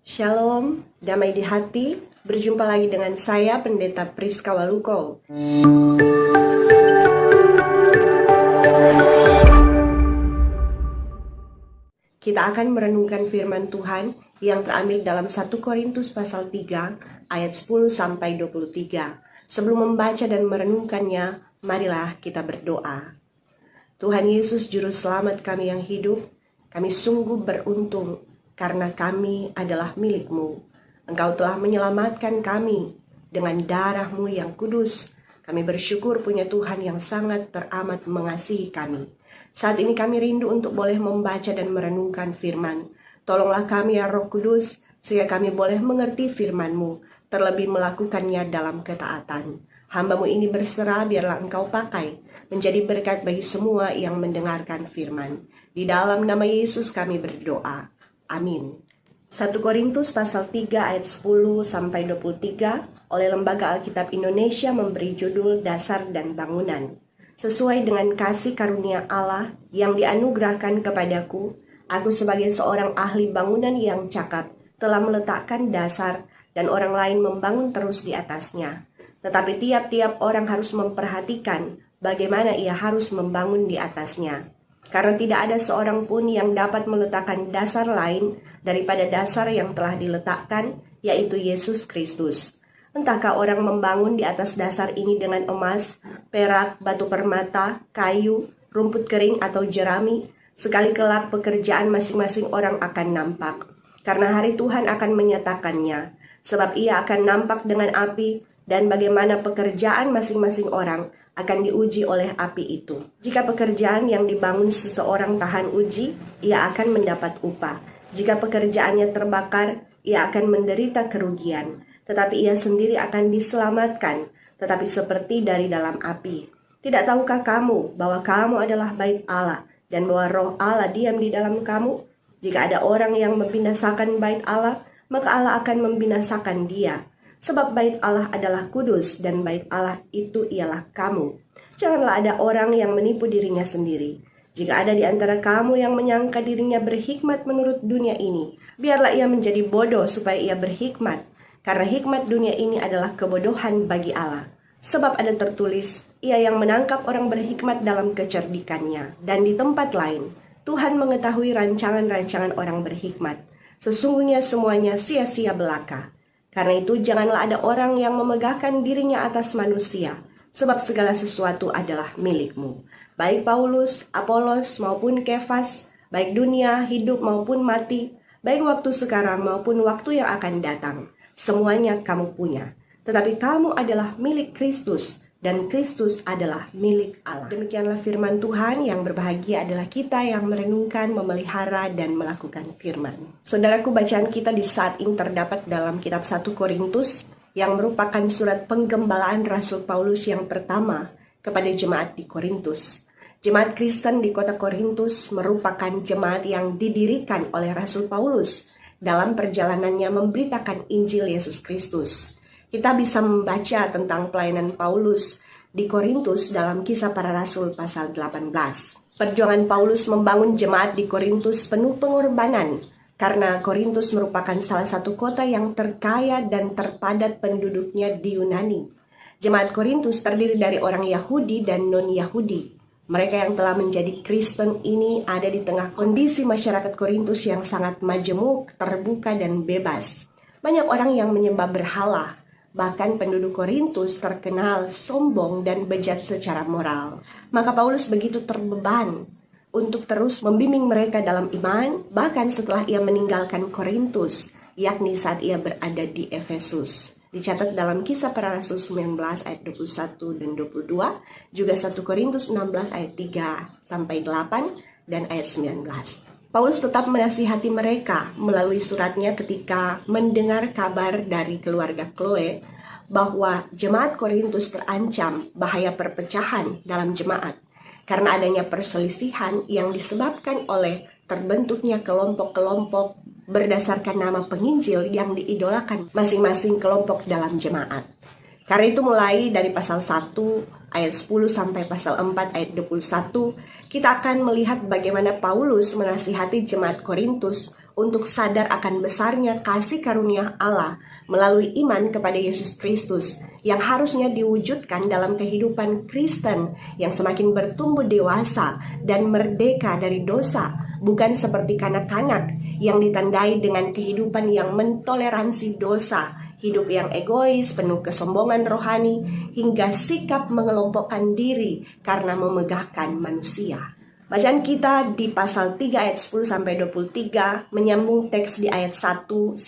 Shalom, damai di hati. Berjumpa lagi dengan saya, Pendeta Priska Waluko. Kita akan merenungkan firman Tuhan yang terambil dalam 1 Korintus pasal 3 ayat 10 sampai 23. Sebelum membaca dan merenungkannya, marilah kita berdoa. Tuhan Yesus, Juru Selamat kami yang hidup, kami sungguh beruntung karena kami adalah milik-Mu. Engkau telah menyelamatkan kami dengan darah-Mu yang kudus. Kami bersyukur punya Tuhan yang sangat teramat mengasihi kami. Saat ini kami rindu untuk boleh membaca dan merenungkan firman. Tolonglah kami ya Roh Kudus, sehingga kami boleh mengerti firman-Mu, terlebih melakukannya dalam ketaatan. Hamba-Mu ini berserah, biarlah Engkau pakai, menjadi berkat bagi semua yang mendengarkan firman. Di dalam nama Yesus kami berdoa. Amin. 1 Korintus pasal 3 ayat 10 sampai 23 oleh Lembaga Alkitab Indonesia memberi judul Dasar dan Bangunan. Sesuai dengan kasih karunia Allah yang dianugerahkan kepadaku, aku sebagai seorang ahli bangunan yang cakap telah meletakkan dasar dan orang lain membangun terus di atasnya. Tetapi tiap-tiap orang harus memperhatikan bagaimana ia harus membangun di atasnya. Karena tidak ada seorang pun yang dapat meletakkan dasar lain daripada dasar yang telah diletakkan, yaitu Yesus Kristus. Entahkah orang membangun di atas dasar ini dengan emas, perak, batu permata, kayu, rumput kering atau jerami, sekali kelak pekerjaan masing-masing orang akan nampak. Karena hari Tuhan akan menyatakannya, sebab ia akan nampak dengan api, dan bagaimana pekerjaan masing-masing orang akan diuji oleh api itu. Jika pekerjaan yang dibangun seseorang tahan uji, ia akan mendapat upah. Jika pekerjaannya terbakar, ia akan menderita kerugian. Tetapi ia sendiri akan diselamatkan, tetapi seperti dari dalam api. Tidak tahukah kamu bahwa kamu adalah bait Allah, dan bahwa Roh Allah diam di dalam kamu? Jika ada orang yang membinasakan bait Allah, maka Allah akan membinasakan dia. Sebab bait Allah adalah kudus, dan bait Allah itu ialah kamu. Janganlah ada orang yang menipu dirinya sendiri. Jika ada di antara kamu yang menyangka dirinya berhikmat menurut dunia ini, biarlah ia menjadi bodoh supaya ia berhikmat. Karena hikmat dunia ini adalah kebodohan bagi Allah. Sebab ada tertulis, ia yang menangkap orang berhikmat dalam kecerdikannya. Dan di tempat lain, Tuhan mengetahui rancangan-rancangan orang berhikmat. Sesungguhnya semuanya sia-sia belaka. Karena itu janganlah ada orang yang memegahkan dirinya atas manusia, sebab segala sesuatu adalah milik-Mu. Baik Paulus, Apolos maupun Kefas, baik dunia, hidup maupun mati, baik waktu sekarang maupun waktu yang akan datang, semuanya kamu punya. Tetapi kamu adalah milik Kristus, dan Kristus adalah milik Allah. Demikianlah firman Tuhan. Yang berbahagia adalah kita yang merenungkan, memelihara, dan melakukan firman. Saudaraku, bacaan kita di saat ini terdapat dalam kitab 1 Korintus yang merupakan surat penggembalaan Rasul Paulus yang pertama kepada jemaat di Korintus. Jemaat Kristen di kota Korintus merupakan jemaat yang didirikan oleh Rasul Paulus dalam perjalanannya memberitakan Injil Yesus Kristus. Kita bisa membaca tentang pelayanan Paulus di Korintus dalam Kisah Para Rasul pasal 18. Perjuangan Paulus membangun jemaat di Korintus penuh pengorbanan, karena Korintus merupakan salah satu kota yang terkaya dan terpadat penduduknya di Yunani. Jemaat Korintus terdiri dari orang Yahudi dan non-Yahudi. Mereka yang telah menjadi Kristen ini ada di tengah kondisi masyarakat Korintus yang sangat majemuk, terbuka, dan bebas. Banyak orang yang menyembah berhala. Bahkan penduduk Korintus terkenal sombong dan bejat secara moral. Maka Paulus begitu terbeban untuk terus membimbing mereka dalam iman, bahkan setelah ia meninggalkan Korintus, yakni saat ia berada di Efesus. Dicatat dalam Kisah Para Rasul 19 ayat 21 dan 22, juga 1 Korintus 16 ayat 3 sampai 8 dan ayat 19. Paulus tetap menasihati mereka melalui suratnya ketika mendengar kabar dari keluarga Chloe bahwa jemaat Korintus terancam bahaya perpecahan dalam jemaat karena adanya perselisihan yang disebabkan oleh terbentuknya kelompok-kelompok berdasarkan nama penginjil yang diidolakan masing-masing kelompok dalam jemaat. Karena itu mulai dari pasal 1 ayat 10 sampai pasal 4 ayat 21, kita akan melihat bagaimana Paulus menasihati jemaat Korintus untuk sadar akan besarnya kasih karunia Allah melalui iman kepada Yesus Kristus yang harusnya diwujudkan dalam kehidupan Kristen yang semakin bertumbuh dewasa dan merdeka dari dosa, bukan seperti kanak-kanak yang ditandai dengan kehidupan yang mentoleransi dosa, hidup yang egois, penuh kesombongan rohani, hingga sikap mengelompokkan diri karena memegahkan manusia. Bacaan kita di pasal 3 ayat 10-23 menyambung teks di ayat 1-9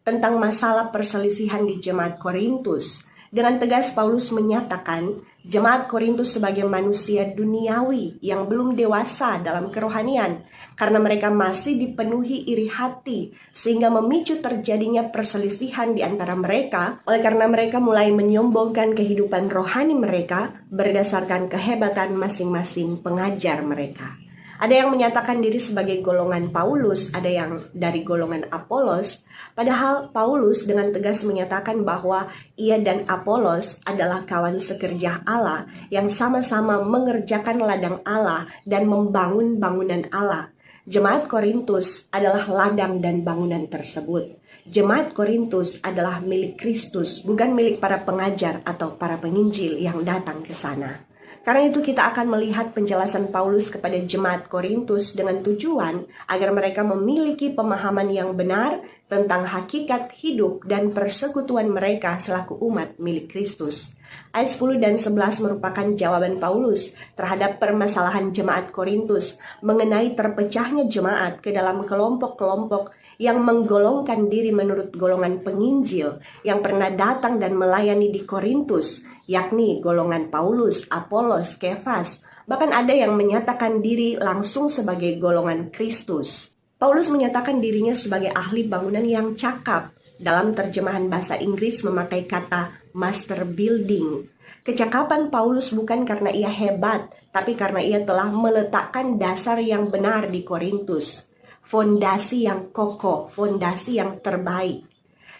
tentang masalah perselisihan di jemaat Korintus. Dengan tegas Paulus menyatakan jemaat Korintus sebagai manusia duniawi yang belum dewasa dalam kerohanian karena mereka masih dipenuhi iri hati sehingga memicu terjadinya perselisihan di antara mereka oleh karena mereka mulai menyombongkan kehidupan rohani mereka berdasarkan kehebatan masing-masing pengajar mereka. Ada yang menyatakan diri sebagai golongan Paulus, ada yang dari golongan Apolos. Padahal Paulus dengan tegas menyatakan bahwa ia dan Apolos adalah kawan sekerja Allah yang sama-sama mengerjakan ladang Allah dan membangun bangunan Allah. Jemaat Korintus adalah ladang dan bangunan tersebut. Jemaat Korintus adalah milik Kristus, bukan milik para pengajar atau para penginjil yang datang ke sana. Karena itu kita akan melihat penjelasan Paulus kepada jemaat Korintus dengan tujuan agar mereka memiliki pemahaman yang benar tentang hakikat hidup dan persekutuan mereka selaku umat milik Kristus. Ayat 10 dan 11 merupakan jawaban Paulus terhadap permasalahan jemaat Korintus mengenai terpecahnya jemaat ke dalam kelompok-kelompok yang menggolongkan diri menurut golongan penginjil yang pernah datang dan melayani di Korintus, yakni golongan Paulus, Apolos, Kefas, bahkan ada yang menyatakan diri langsung sebagai golongan Kristus. Paulus menyatakan dirinya sebagai ahli bangunan yang cakap. Dalam terjemahan bahasa Inggris memakai kata master building. Kecakapan Paulus bukan karena ia hebat, tapi karena ia telah meletakkan dasar yang benar di Korintus. Fondasi yang kokoh, fondasi yang terbaik.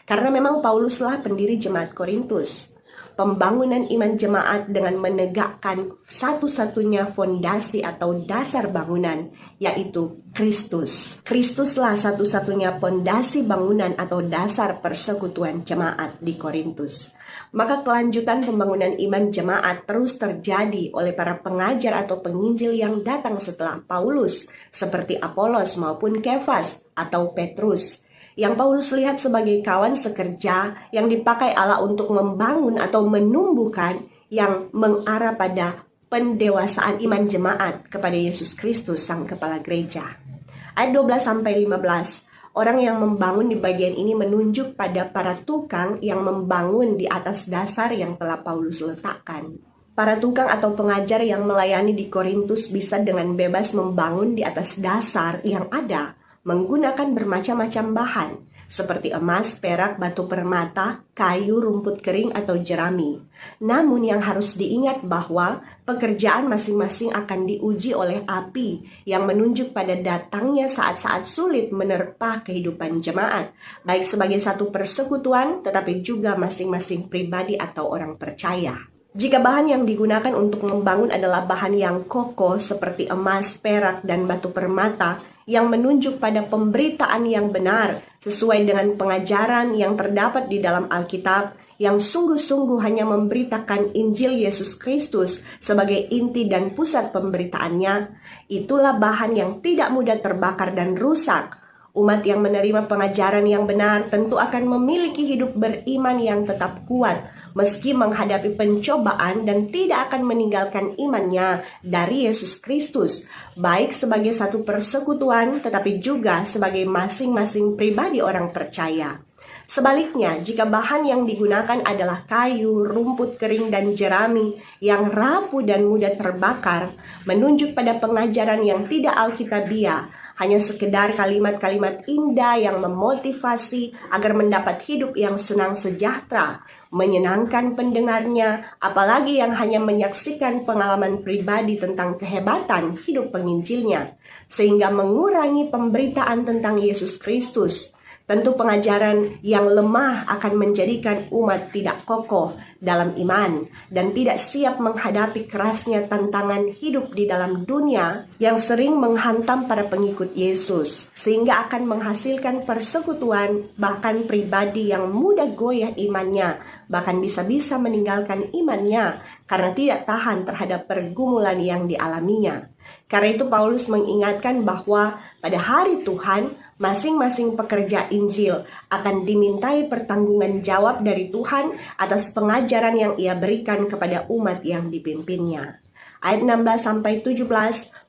Karena memang Pauluslah pendiri jemaat Korintus. Pembangunan iman jemaat dengan menegakkan satu-satunya fondasi atau dasar bangunan, yaitu Kristus. Kristuslah satu-satunya fondasi bangunan atau dasar persekutuan jemaat di Korintus. Maka kelanjutan pembangunan iman jemaat terus terjadi oleh para pengajar atau penginjil yang datang setelah Paulus, seperti Apolos maupun Kefas atau Petrus, yang Paulus lihat sebagai kawan sekerja yang dipakai Allah untuk membangun atau menumbuhkan yang mengarah pada pendewasaan iman jemaat kepada Yesus Kristus sang kepala gereja. Ayat 12-15. Orang yang membangun di bagian ini menunjuk pada para tukang yang membangun di atas dasar yang telah Paulus letakkan. Para tukang atau pengajar yang melayani di Korintus bisa dengan bebas membangun di atas dasar yang ada, menggunakan bermacam-macam bahan, seperti emas, perak, batu permata, kayu, rumput kering, atau jerami. Namun yang harus diingat bahwa pekerjaan masing-masing akan diuji oleh api yang menunjuk pada datangnya saat-saat sulit menerpa kehidupan jemaat, baik sebagai satu persekutuan tetapi juga masing-masing pribadi atau orang percaya. Jika bahan yang digunakan untuk membangun adalah bahan yang kokoh seperti emas, perak, dan batu permata, yang menunjuk pada pemberitaan yang benar sesuai dengan pengajaran yang terdapat di dalam Alkitab yang sungguh-sungguh hanya memberitakan Injil Yesus Kristus sebagai inti dan pusat pemberitaannya, itulah bahan yang tidak mudah terbakar dan rusak. Umat yang menerima pengajaran yang benar tentu akan memiliki hidup beriman yang tetap kuat meski menghadapi pencobaan dan tidak akan meninggalkan imannya dari Yesus Kristus, baik sebagai satu persekutuan tetapi juga sebagai masing-masing pribadi orang percaya. Sebaliknya, jika bahan yang digunakan adalah kayu, rumput kering, dan jerami yang rapuh dan mudah terbakar, menunjuk pada pengajaran yang tidak alkitabiah, hanya sekedar kalimat-kalimat indah yang memotivasi agar mendapat hidup yang senang sejahtera, menyenangkan pendengarnya, apalagi yang hanya menyaksikan pengalaman pribadi tentang kehebatan hidup penginjilnya, sehingga mengurangi pemberitaan tentang Yesus Kristus. Tentu pengajaran yang lemah akan menjadikan umat tidak kokoh dalam iman dan tidak siap menghadapi kerasnya tantangan hidup di dalam dunia yang sering menghantam para pengikut Yesus, sehingga akan menghasilkan persekutuan bahkan pribadi yang mudah goyah imannya, bahkan bisa-bisa meninggalkan imannya karena tidak tahan terhadap pergumulan yang dialaminya. Karena itu Paulus mengingatkan bahwa pada hari Tuhan, masing-masing pekerja Injil akan dimintai pertanggungan jawab dari Tuhan atas pengajaran yang ia berikan kepada umat yang dipimpinnya. Ayat 16-17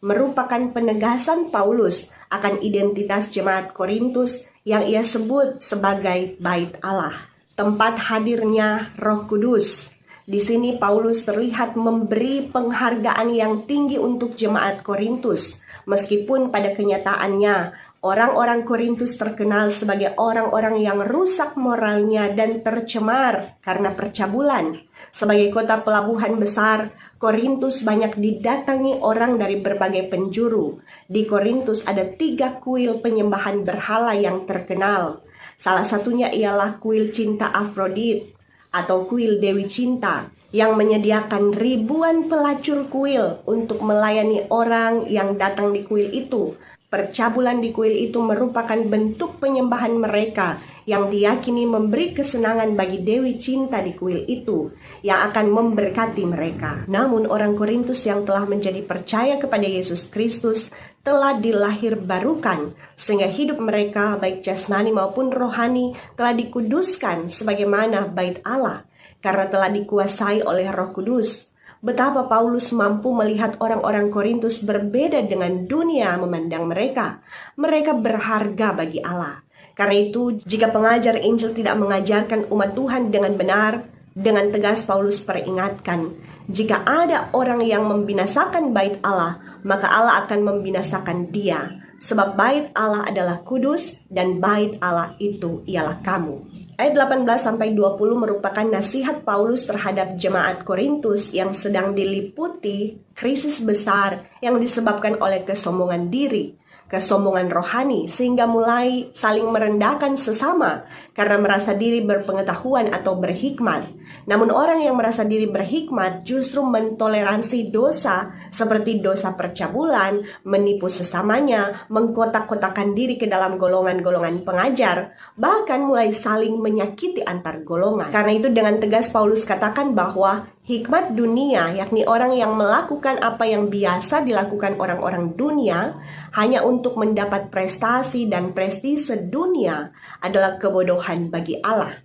merupakan penegasan Paulus akan identitas jemaat Korintus yang ia sebut sebagai bait Allah, tempat hadirnya Roh Kudus. Di sini Paulus terlihat memberi penghargaan yang tinggi untuk jemaat Korintus, meskipun pada kenyataannya orang-orang Korintus terkenal sebagai orang-orang yang rusak moralnya dan tercemar karena percabulan. Sebagai kota pelabuhan besar, Korintus banyak didatangi orang dari berbagai penjuru. Di Korintus ada 3 kuil penyembahan berhala yang terkenal. Salah satunya ialah kuil cinta Afrodit atau kuil Dewi Cinta yang menyediakan ribuan pelacur kuil untuk melayani orang yang datang di kuil itu. Percabulan di kuil itu merupakan bentuk penyembahan mereka yang diyakini memberi kesenangan bagi Dewi Cinta di kuil itu yang akan memberkati mereka. Namun orang Korintus yang telah menjadi percaya kepada Yesus Kristus telah dilahir barukan, sehingga hidup mereka baik jasmani maupun rohani telah dikuduskan sebagaimana bait Allah karena telah dikuasai oleh Roh Kudus. Betapa Paulus mampu melihat orang-orang Korintus berbeda dengan dunia memandang mereka. Mereka berharga bagi Allah. Karena itu, jika pengajar Injil tidak mengajarkan umat Tuhan dengan benar, dengan tegas Paulus peringatkan, jika ada orang yang membinasakan bait Allah, maka Allah akan membinasakan dia. Sebab bait Allah adalah kudus dan bait Allah itu ialah kamu. Ayat 18-20 merupakan nasihat Paulus terhadap jemaat Korintus yang sedang diliputi krisis besar yang disebabkan oleh kesombongan diri, kesombongan rohani, sehingga mulai saling merendahkan sesama karena merasa diri berpengetahuan atau berhikmat. Namun orang yang merasa diri berhikmat justru mentoleransi dosa seperti dosa percabulan, menipu sesamanya, mengkotak-kotakan diri ke dalam golongan-golongan pengajar, bahkan mulai saling menyakiti antar golongan. Karena itu dengan tegas Paulus katakan bahwa hikmat dunia, yakni orang yang melakukan apa yang biasa dilakukan orang-orang dunia hanya untuk mendapat prestasi dan prestise dunia, adalah kebodohan bagi Allah.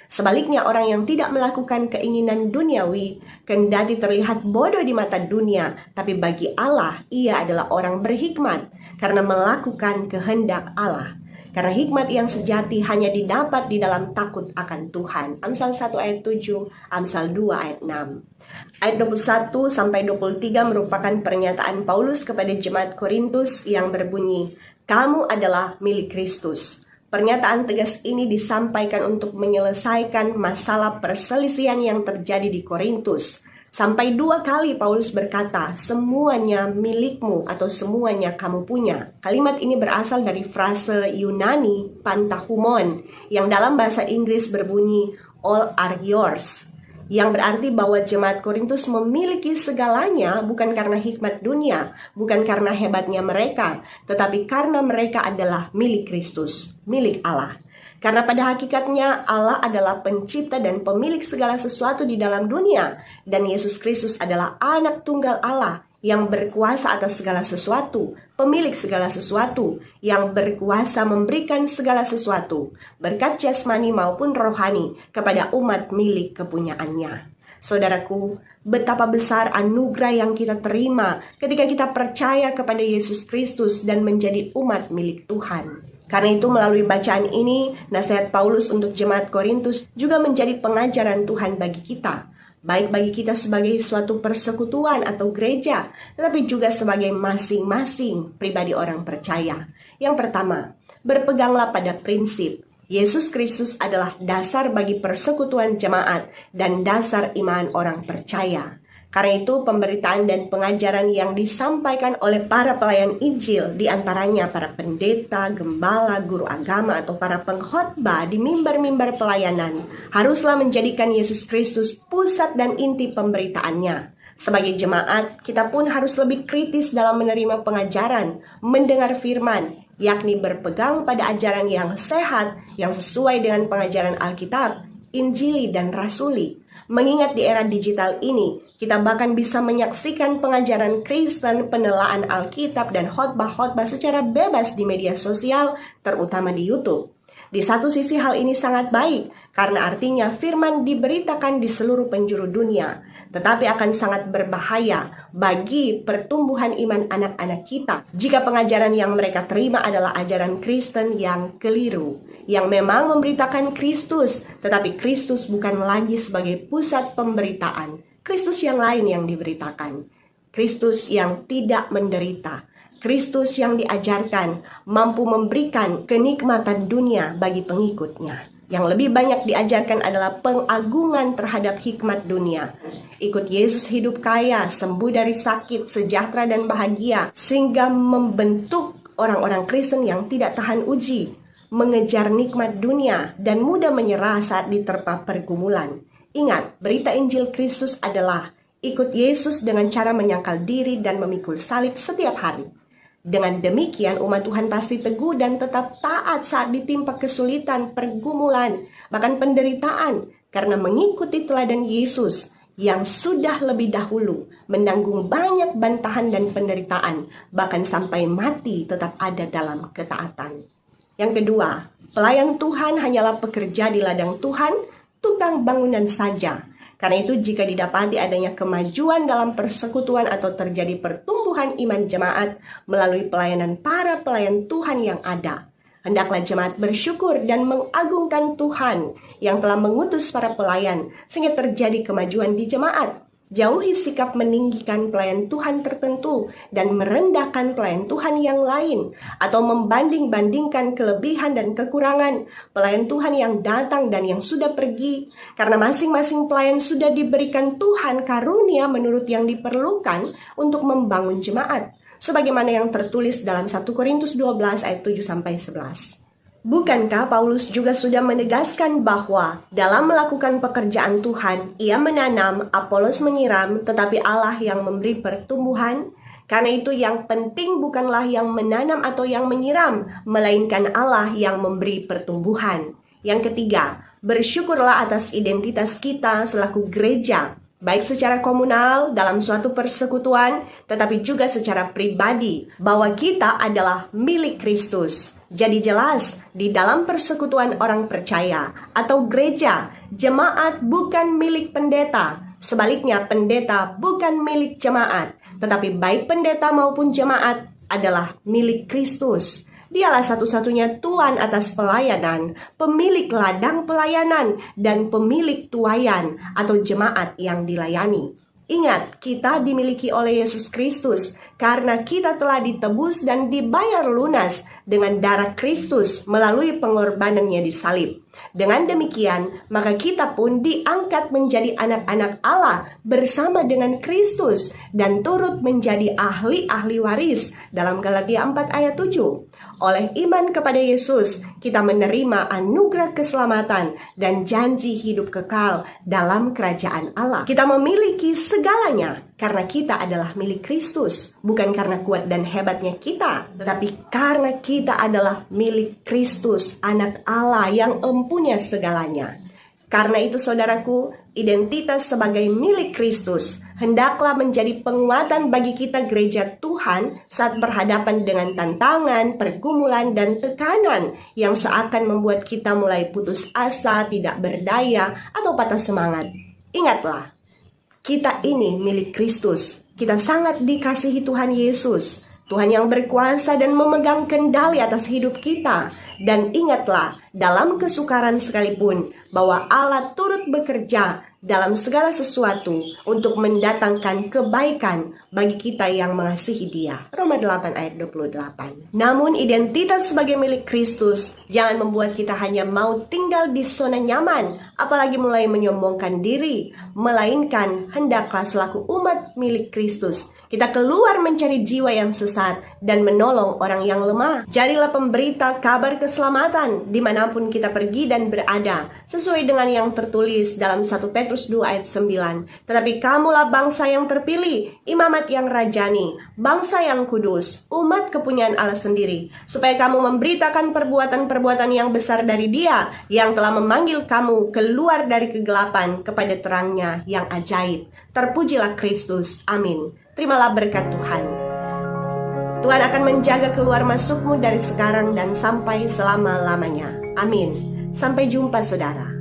Sebaliknya, orang yang tidak melakukan keinginan duniawi kendati terlihat bodoh di mata dunia, tapi bagi Allah ia adalah orang berhikmat karena melakukan kehendak Allah. Karena hikmat yang sejati hanya didapat di dalam takut akan Tuhan. Amsal 1 ayat 7, Amsal 2 ayat 6. Ayat 21-23 merupakan pernyataan Paulus kepada jemaat Korintus yang berbunyi, "Kamu adalah milik Kristus." Pernyataan tegas ini disampaikan untuk menyelesaikan masalah perselisihan yang terjadi di Korintus. Sampai 2 kali Paulus berkata, semuanya milikmu atau semuanya kamu punya. Kalimat ini berasal dari frase Yunani pantahumon yang dalam bahasa Inggris berbunyi all are yours, yang berarti bahwa jemaat Korintus memiliki segalanya bukan karena hikmat dunia, bukan karena hebatnya mereka, tetapi karena mereka adalah milik Kristus, milik Allah. Karena pada hakikatnya Allah adalah pencipta dan pemilik segala sesuatu di dalam dunia, dan Yesus Kristus adalah anak tunggal Allah yang berkuasa atas segala sesuatu, pemilik segala sesuatu, yang berkuasa memberikan segala sesuatu, berkat jasmani maupun rohani, kepada umat milik kepunyaannya. Saudaraku, betapa besar anugerah yang kita terima ketika kita percaya kepada Yesus Kristus dan menjadi umat milik Tuhan. Karena itu melalui bacaan ini, nasihat Paulus untuk jemaat Korintus juga menjadi pengajaran Tuhan bagi kita. Baik bagi kita sebagai suatu persekutuan atau gereja, tetapi juga sebagai masing-masing pribadi orang percaya. Yang pertama, berpeganglah pada prinsip. Yesus Kristus adalah dasar bagi persekutuan jemaat dan dasar iman orang percaya. Karena itu pemberitaan dan pengajaran yang disampaikan oleh para pelayan Injil, diantaranya para pendeta, gembala, guru agama, atau para pengkhotbah di mimbar-mimbar pelayanan, haruslah menjadikan Yesus Kristus pusat dan inti pemberitaannya. Sebagai jemaat, kita pun harus lebih kritis dalam menerima pengajaran, mendengar firman, yakni berpegang pada ajaran yang sehat, yang sesuai dengan pengajaran Alkitab, Injili, dan Rasuli. Mengingat di era digital ini, kita bahkan bisa menyaksikan pengajaran Kristen, penelaan Alkitab, dan khotbah-khotbah secara bebas di media sosial, terutama di YouTube. Di satu sisi hal ini sangat baik, karena artinya firman diberitakan di seluruh penjuru dunia. Tetapi akan sangat berbahaya bagi pertumbuhan iman anak-anak kita jika pengajaran yang mereka terima adalah ajaran Kristen yang keliru, yang memang memberitakan Kristus, tetapi Kristus bukan lagi sebagai pusat pemberitaan. Kristus yang lain yang diberitakan, Kristus yang tidak menderita, Kristus yang diajarkan mampu memberikan kenikmatan dunia bagi pengikutnya. Yang lebih banyak diajarkan adalah pengagungan terhadap hikmat dunia. Ikut Yesus hidup kaya, sembuh dari sakit, sejahtera dan bahagia, sehingga membentuk orang-orang Kristen yang tidak tahan uji, mengejar nikmat dunia, dan mudah menyerah saat diterpa pergumulan. Ingat, berita Injil Kristus adalah ikut Yesus dengan cara menyangkal diri dan memikul salib setiap hari. Dengan demikian umat Tuhan pasti teguh dan tetap taat saat ditimpa kesulitan, pergumulan, bahkan penderitaan, karena mengikuti teladan Yesus yang sudah lebih dahulu menanggung banyak bantahan dan penderitaan, bahkan sampai mati tetap ada dalam ketaatan. Yang kedua, pelayan Tuhan hanyalah pekerja di ladang Tuhan, tukang bangunan saja. Karena itu jika didapati adanya kemajuan dalam persekutuan atau terjadi pertumbuhan iman jemaat melalui pelayanan para pelayan Tuhan yang ada, hendaklah jemaat bersyukur dan mengagungkan Tuhan yang telah mengutus para pelayan sehingga terjadi kemajuan di jemaat. Jauhi sikap meninggikan pelayan Tuhan tertentu dan merendahkan pelayan Tuhan yang lain, atau membanding-bandingkan kelebihan dan kekurangan pelayan Tuhan yang datang dan yang sudah pergi, karena masing-masing pelayan sudah diberikan Tuhan karunia menurut yang diperlukan untuk membangun jemaat, sebagaimana yang tertulis dalam 1 Korintus 12 ayat 7-11. Bukankah Paulus juga sudah menegaskan bahwa dalam melakukan pekerjaan Tuhan, ia menanam, Apolos menyiram, tetapi Allah yang memberi pertumbuhan? Karena itu yang penting bukanlah yang menanam atau yang menyiram, melainkan Allah yang memberi pertumbuhan. Yang ketiga, bersyukurlah atas identitas kita selaku gereja, baik secara komunal dalam suatu persekutuan, tetapi juga secara pribadi, bahwa kita adalah milik Kristus. Jadi jelas, di dalam persekutuan orang percaya atau gereja, jemaat bukan milik pendeta. Sebaliknya, pendeta bukan milik jemaat, tetapi baik pendeta maupun jemaat adalah milik Kristus. Dialah satu-satunya Tuan atas pelayanan, pemilik ladang pelayanan, dan pemilik tuayan atau jemaat yang dilayani. Ingat, kita dimiliki oleh Yesus Kristus karena kita telah ditebus dan dibayar lunas dengan darah Kristus melalui pengorbanannya di salib. Dengan demikian, maka kita pun diangkat menjadi anak-anak Allah bersama dengan Kristus dan turut menjadi ahli-ahli waris dalam Galatia 4 ayat 7. Oleh iman kepada Yesus, kita menerima anugerah keselamatan dan janji hidup kekal dalam kerajaan Allah. Kita memiliki segalanya karena kita adalah milik Kristus, bukan karena kuat dan hebatnya kita, tetapi karena kita adalah milik Kristus, anak Allah yang empunya segalanya. Karena itu saudaraku, identitas sebagai milik Kristus hendaklah menjadi penguatan bagi kita gereja Tuhan saat berhadapan dengan tantangan, pergumulan, dan tekanan yang seakan membuat kita mulai putus asa, tidak berdaya, atau patah semangat. Ingatlah, kita ini milik Kristus. Kita sangat dikasihi Tuhan Yesus. Tuhan yang berkuasa dan memegang kendali atas hidup kita. Dan ingatlah, dalam kesukaran sekalipun, bahwa Allah turut bekerja dalam segala sesuatu untuk mendatangkan kebaikan bagi kita yang mengasihi Dia. Roma 8 ayat 28. Namun identitas sebagai milik Kristus jangan membuat kita hanya mau tinggal di zona nyaman, apalagi mulai menyombongkan diri, melainkan hendaklah selaku umat milik Kristus kita keluar mencari jiwa yang sesat dan menolong orang yang lemah. Jadilah pemberita kabar keselamatan dimanapun kita pergi dan berada, sesuai dengan yang tertulis dalam 1 Petrus 2 ayat 9. Tetapi kamulah bangsa yang terpilih, imamat yang rajani, bangsa yang kudus, umat kepunyaan Allah sendiri, supaya kamu memberitakan perbuatan-perbuatan yang besar dari Dia yang telah memanggil kamu keluar dari kegelapan kepada terangnya yang ajaib. Terpujilah Kristus. Amin. Terimalah berkat Tuhan. Tuhan akan menjaga keluar masukmu dari sekarang dan sampai selama-lamanya. Amin. Sampai jumpa saudara.